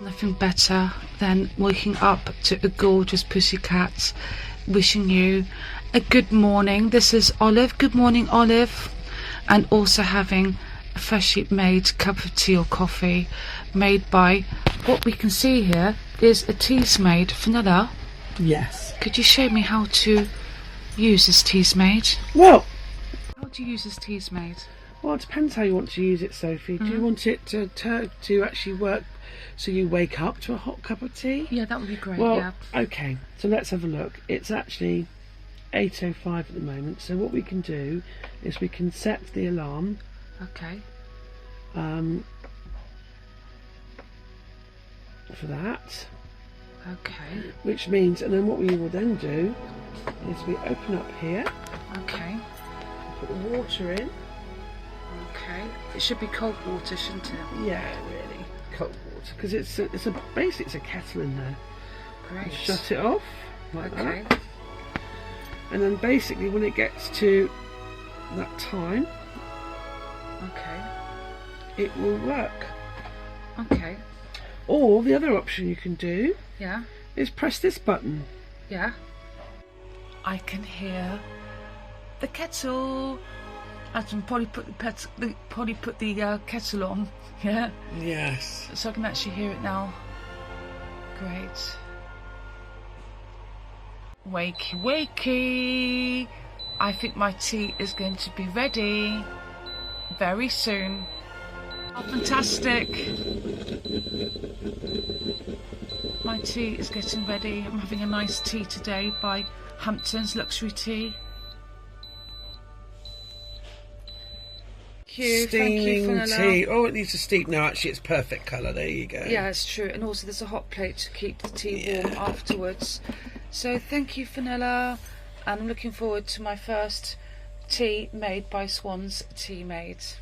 Nothing better than waking up to a gorgeous pussycat wishing you a good morning. This is Olive. Good morning, Olive. And also having a freshly made cup of tea or coffee made by, what we can see here is a Teasmade vanilla. Yes. Could you show me how to use this Teasmade? Well, How do you use this Teasmade? well, it depends how you want to use it, Sophie. Do you want it to actually work so you wake up to a hot cup of tea? Yeah, that would be great. Well, yeah. okay, so let's have a look. It's actually 8:05 at the moment, so what we can do is we can set the alarm Okay. for that, Okay. which means, and then what we will then do is we open up here, Okay. put the water in. Okay. It should be cold water, shouldn't it? Yeah, really, cold water, because basically it's a kettle in there. Great. Shut it off like Okay. that, and then basically when it gets to that time, Okay. it will work. Okay. Or the other option you can do Yeah. is press this button. Yeah. I can hear the kettle. I can probably put the kettle on. Yeah. Yes. So I can actually hear it now. Great. Wakey, wakey. I think my tea is going to be ready very soon. Oh, fantastic. My tea is getting ready. I'm having a nice tea today by Hampton's Luxury Tea. Thank you, Steaming Fenella. tea. Oh, it needs to steep. No, actually, it's perfect colour. There you go. Yeah, it's true. And also there's a hot plate to keep the tea warm afterwards. So thank you, Fenella. And I'm looking forward to my first tea made by Swan's Teasmade.